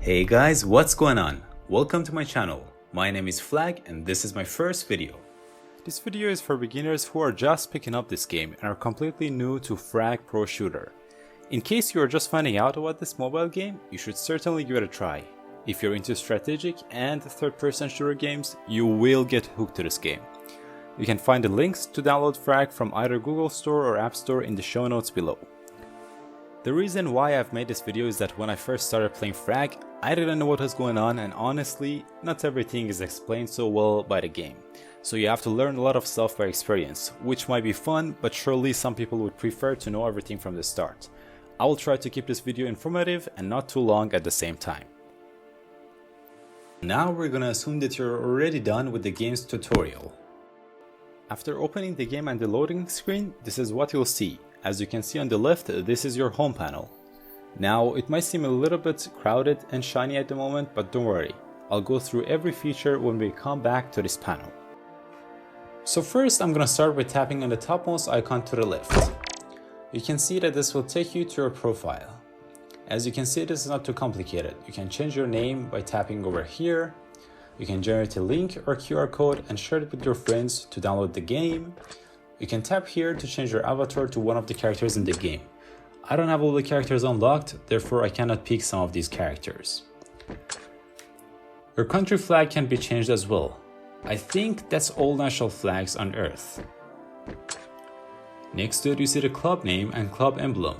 Hey guys, what's going on? Welcome to my channel. My name is Flag and this is my first video. This video is for beginners who are just picking up this game and are completely new to Frag Pro Shooter. In case you are just finding out about this mobile game, you should certainly give it a try. If you're into strategic and third-person shooter games, you will get hooked to this game. You can find the links to download Frag from either Google Store or App Store in the show notes below. The reason why I've made this video is that when I first started playing Frag, I didn't know what was going on, and honestly, not everything is explained so well by the game. So you have to learn a lot of stuff by experience, which might be fun, but surely some people would prefer to know everything from the start. I will try to keep this video informative and not too long at the same time. Now we're gonna assume that you're already done with the game's tutorial. After opening the game and the loading screen, this is what you'll see. As you can see on the left, this is your home panel. Now, it might seem a little bit crowded and shiny at the moment, but don't worry. I'll go through every feature when we come back to this panel. So first, I'm gonna start by tapping on the topmost icon to the left. You can see that this will take you to your profile. As you can see, this is not too complicated. You can change your name by tapping over here. You can generate a link or QR code and share it with your friends to download the game. You can tap here to change your avatar to one of the characters in the game. I don't have all the characters unlocked, therefore I cannot pick some of these characters. Your country flag can be changed as well. I think that's all national flags on Earth. Next to it you see the club name and club emblem.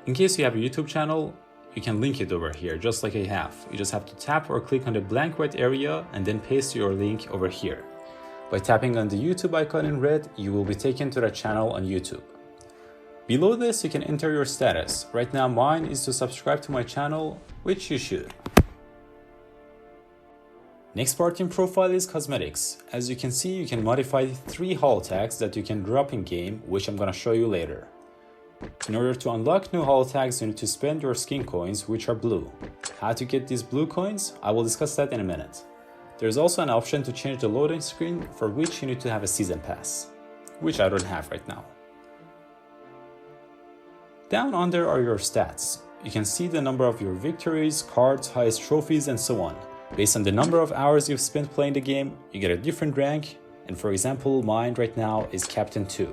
In case you have a YouTube channel, you can link it over here just like I have. You just have to tap or click on the blank white area and then paste your link over here. By tapping on the YouTube icon in red, you will be taken to the channel on YouTube. Below this, you can enter your status. Right now mine is to subscribe to my channel, which you should. Next part in profile is cosmetics. As you can see, you can modify 3 holo tags that you can drop in game, which I'm gonna show you later. In order to unlock new holo tags, you need to spend your skin coins, which are blue. How to get these blue coins? I will discuss that in a minute. There's also an option to change the loading screen, for which you need to have a season pass, which I don't have right now. Down under are your stats. You can see the number of your victories, cards, highest trophies, and so on. Based on the number of hours you've spent playing the game, you get a different rank, and for example, mine right now is Captain 2.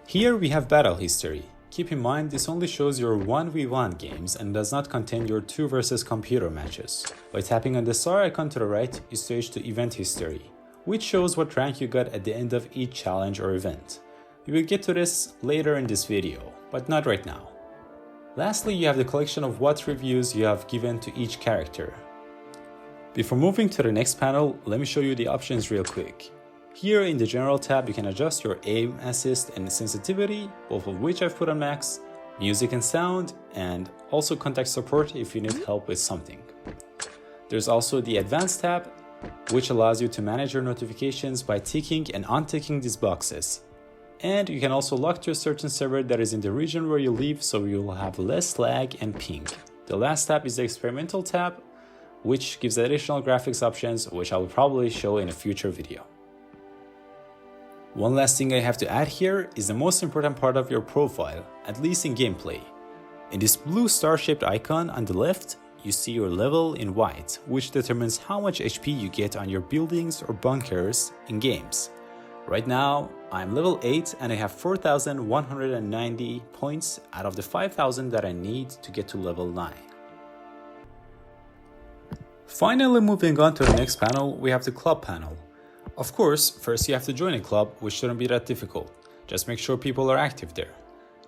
Here we have battle history. Keep in mind, this only shows your 1v1 games and does not contain your 2 versus computer matches. By tapping on the star icon to the right, you switch to event history, which shows what rank you got at the end of each challenge or event. We will get to this later in this video, but not right now. Lastly, you have the collection of what reviews you have given to each character. Before moving to the next panel, let me show you the options real quick. Here in the General tab, you can adjust your aim, assist, and sensitivity, both of which I've put on max, music and sound, and also contact support if you need help with something. There's also the Advanced tab, which allows you to manage your notifications by ticking and unticking these boxes. And you can also lock to a certain server that is in the region where you live, so you will have less lag and ping. The last tab is the Experimental tab, which gives additional graphics options, which I will probably show in a future video. One last thing I have to add here is the most important part of your profile, at least in gameplay. In this blue star-shaped icon on the left, you see your level in white, which determines how much HP you get on your buildings or bunkers in games. Right now, I'm level 8 and I have 4,190 points out of the 5,000 that I need to get to level 9. Finally, moving on to the next panel, we have the club panel. Of course, first you have to join a club, which shouldn't be that difficult. Just make sure people are active there.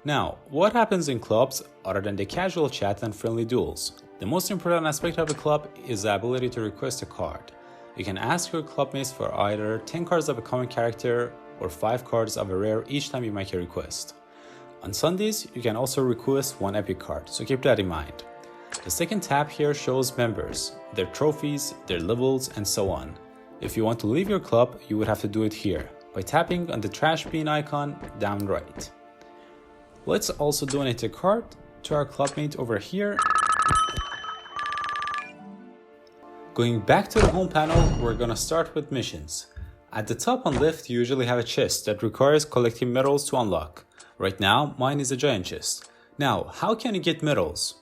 Now, what happens in clubs other than the casual chat and friendly duels? The most important aspect of a club is the ability to request a card. You can ask your clubmates for either 10 cards of a common character or 5 cards of a rare each time you make a request. On Sundays, you can also request 1 epic card, so keep that in mind. The second tab here shows members, their trophies, their levels, and so on. If you want to leave your club, you would have to do it here, by tapping on the trash bin icon down right. Let's also donate a card to our clubmate over here. Going back to the home panel, we're gonna start with missions. At the top on left, you usually have a chest that requires collecting medals to unlock. Right now, mine is a giant chest. Now, how can you get medals?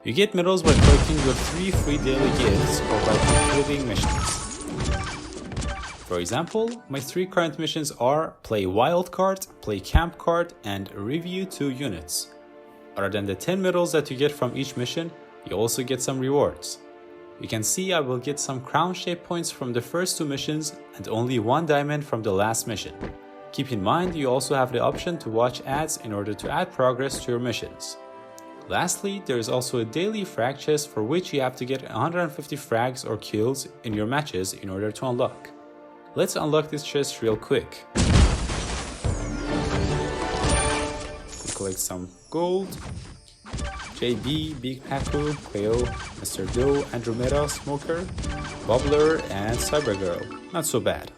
You get medals by collecting your 3 free daily gifts or by completing missions. For example, my 3 current missions are play wild card, play camp card, and review 2 units. Other than the 10 medals that you get from each mission, you also get some rewards. You can see I will get some crown shape points from the first 2 missions and only 1 diamond from the last mission. Keep in mind you also have the option to watch ads in order to add progress to your missions. Lastly, there is also a daily frag chest for which you have to get 150 frags or kills in your matches in order to unlock. Let's unlock this chest real quick. We collect some gold. JB, Big Paku, Cleo, Mr. Doe, Andromeda, Smoker, Bubbler, and Cybergirl. Not so bad.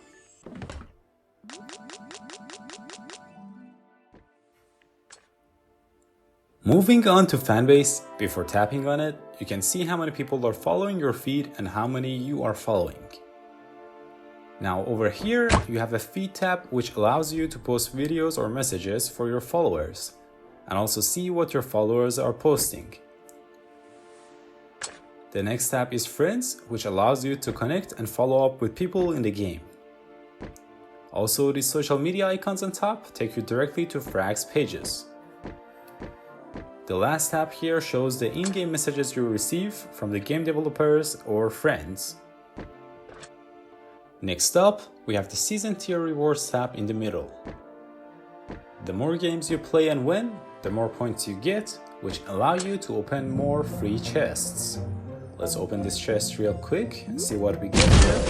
Moving on to fanbase, before tapping on it, you can see how many people are following your feed and how many you are following. Now over here, you have a feed tab which allows you to post videos or messages for your followers and also see what your followers are posting. The next tab is friends, which allows you to connect and follow up with people in the game. Also, the social media icons on top take you directly to Frag's pages. The last tab here shows the in-game messages you receive from the game developers or friends. Next up, we have the season tier rewards tab in the middle. The more games you play and win, the more points you get, which allow you to open more free chests. Let's open this chest real quick and see what we get here.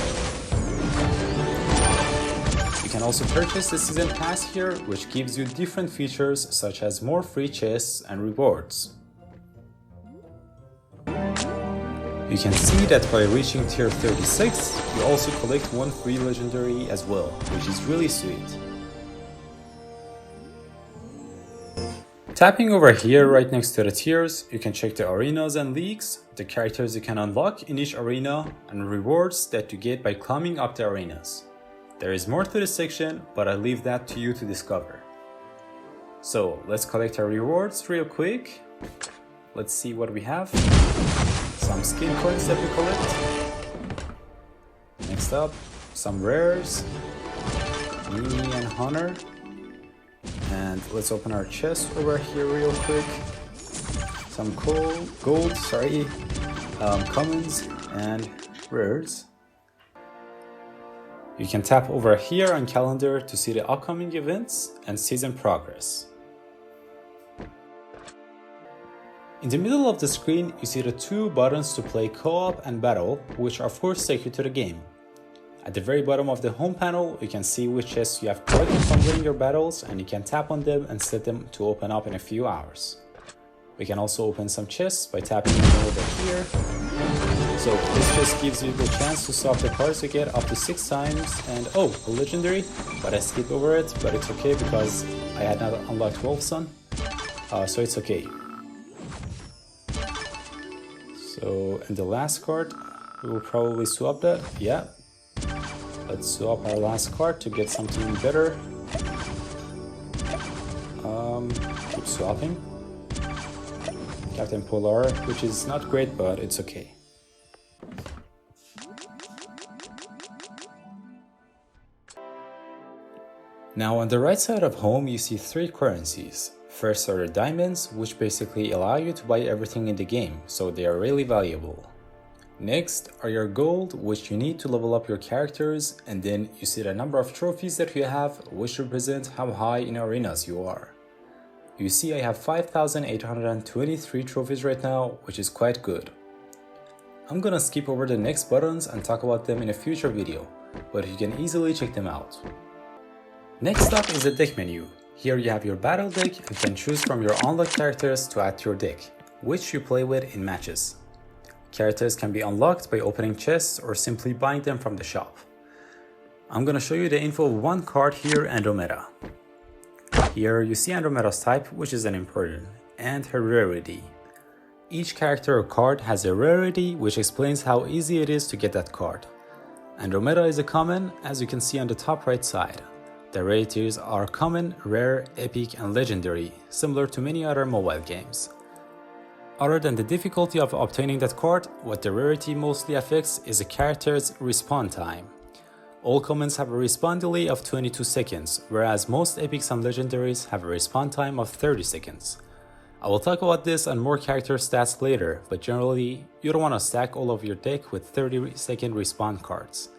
You can also purchase the season pass here, which gives you different features such as more free chests and rewards. You can see that by reaching tier 36, you also collect 1 free legendary as well, which is really sweet. Tapping over here right next to the tiers, you can check the arenas and leagues, the characters you can unlock in each arena, and rewards that you get by climbing up the arenas. There is more to this section, but I leave that to you to discover. So let's collect our rewards real quick. Let's see what we have. Some skin coins that we collect. Next up, some rares, Mimi and Hunter. And let's open our chest over here real quick. Some gold, commons and rares. You can tap over here on calendar to see the upcoming events and season progress. In the middle of the screen, you see the 2 buttons to play co-op and battle, which of course take you to the game. At the very bottom of the home panel, you can see which chests you have collected from winning your battles, and you can tap on them and set them to open up in a few hours. We can also open some chests by tapping them over here. So this just gives you the chance to swap the cards you get up to 6 times, and oh, a legendary, but I skipped over it, but it's okay because I had not unlocked Wolfson, so it's okay. So, and the last card, we will probably swap that, yeah. Let's swap our last card to get something better. Keep swapping. Captain Polar, which is not great, but it's okay. Now on the right side of home, you see 3 currencies. First are the diamonds, which basically allow you to buy everything in the game, so they are really valuable. Next are your gold, which you need to level up your characters, and then you see the number of trophies that you have, which represent how high in arenas you are. You see I have 5,823 trophies right now, which is quite good. I'm gonna skip over the next buttons and talk about them in a future video, but you can easily check them out. Next up is the deck menu. Here you have your battle deck and can choose from your unlocked characters to add to your deck, which you play with in matches. Characters can be unlocked by opening chests or simply buying them from the shop. I'm gonna show you the info of 1 card here, Andromeda. Here you see Andromeda's type, which is an important, and her rarity. Each character or card has a rarity, which explains how easy it is to get that card. Andromeda is a common, as you can see on the top right side. The rarities are common, rare, epic, and legendary, similar to many other mobile games. Other than the difficulty of obtaining that card, what the rarity mostly affects is a character's respawn time. All commons have a respawn delay of 22 seconds, whereas most epics and legendaries have a respawn time of 30 seconds. I will talk about this and more character stats later, but generally, you don't want to stack all of your deck with 30-second respawn cards.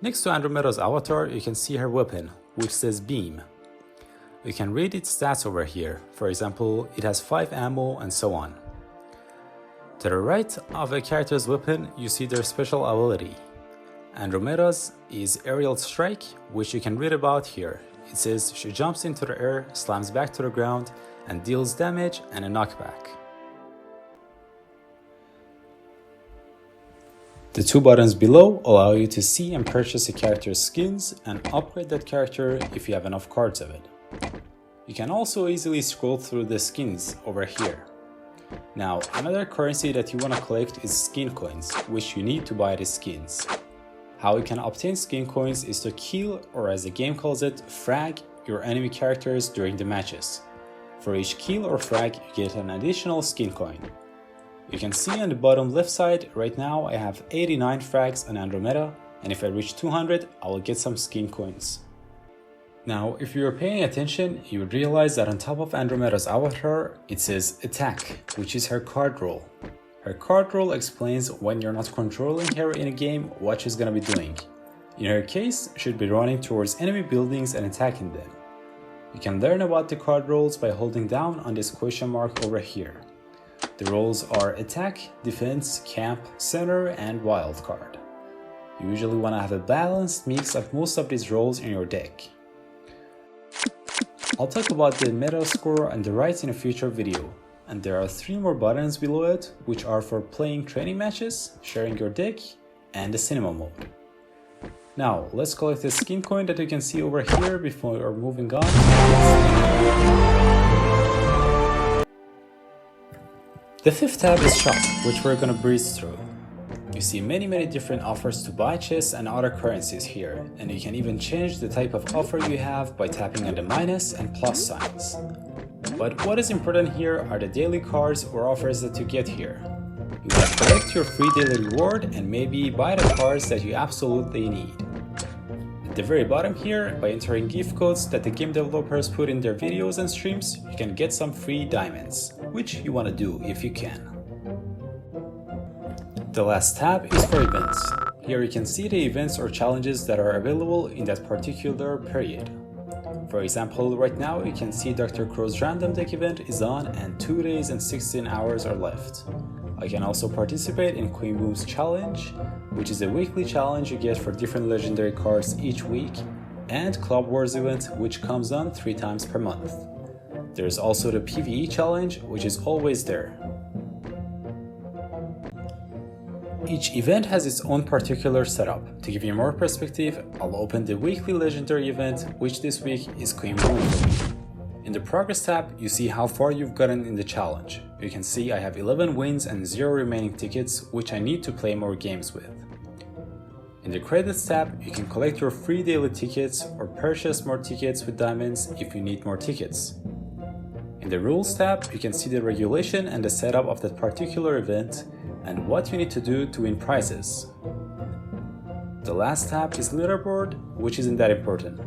Next to Andromeda's avatar, you can see her weapon, which says Beam. You can read its stats over here. For example, it has 5 ammo and so on. To the right of a character's weapon, you see their special ability. Andromeda's is Aerial Strike, which you can read about here. It says she jumps into the air, slams back to the ground, and deals damage and a knockback. The two buttons below allow you to see and purchase a character's skins and upgrade that character if you have enough cards of it. You can also easily scroll through the skins over here. Now, another currency that you want to collect is skin coins, which you need to buy the skins. How you can obtain skin coins is to kill, or as the game calls it, frag your enemy characters during the matches. For each kill or frag, you get an additional skin coin. You can see on the bottom left side, right now I have 89 frags on Andromeda, and if I reach 200, I will get some skin coins. Now, if you are paying attention, you would realize that on top of Andromeda's avatar, it says Attack, which is her card roll. Her card roll explains when you're not controlling her in a game what she's gonna be doing. In her case, she'd be running towards enemy buildings and attacking them. You can learn about the card rolls by holding down on this question mark over here. The roles are Attack, Defense, Camp, Center, and Wild card. You usually want to have a balanced mix of most of these roles in your deck. I'll talk about the meta score on the right in a future video, and there are 3 more buttons below it, which are for playing training matches, sharing your deck, and the cinema mode. Now, let's collect the skin coin that you can see over here before moving on. The 5th tab is Shop, which we're gonna breeze through. You see many different offers to buy chests and other currencies here, and you can even change the type of offer you have by tapping on the minus and plus signs. But what is important here are the daily cards or offers that you get here. You want to collect your free daily reward and maybe buy the cards that you absolutely need. At the very bottom here, by entering gift codes that the game developers put in their videos and streams, you can get some free diamonds, which you want to do if you can. The last tab is for events. Here you can see the events or challenges that are available in that particular period. For example, right now you can see Dr. Crow's random deck event is on and 2 days and 16 hours are left. I can also participate in Queen Boom's challenge, which is a weekly challenge you get for different legendary cards each week, and Club Wars event, which comes on 3 times per month. There's also the PvE challenge, which is always there. Each event has its own particular setup. To give you more perspective, I'll open the weekly legendary event, which this week is Queen Boom. In the progress tab, you see how far you've gotten in the challenge. You can see I have 11 wins and 0 remaining tickets, which I need to play more games with. In the credits tab, you can collect your free daily tickets or purchase more tickets with diamonds if you need more tickets. In the rules tab, you can see the regulation and the setup of that particular event, and what you need to do to win prizes. The last tab is leaderboard, which isn't that important.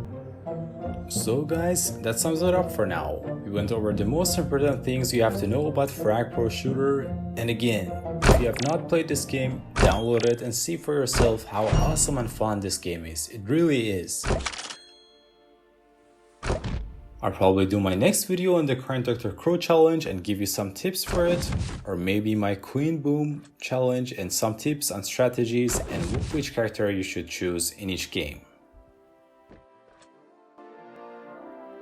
So guys, that sums it up for now. We went over the most important things you have to know about Frag Pro Shooter, and again, if you have not played this game, download it and see for yourself how awesome and fun this game is. It really is. I'll probably do my next video on the current Dr. Crow challenge and give you some tips for it, or maybe my Queen Boom challenge and some tips on strategies and which character you should choose in each game.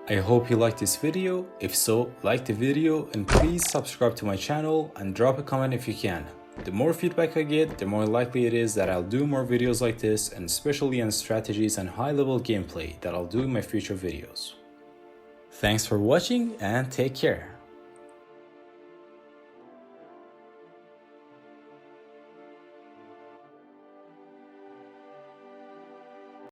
I hope you liked this video. If so, like the video and please subscribe to my channel and drop a comment if you can. The more feedback I get, the more likely it is that I'll do more videos like this, and especially on strategies and high-level gameplay that I'll do in my future videos. Thanks for watching and take care.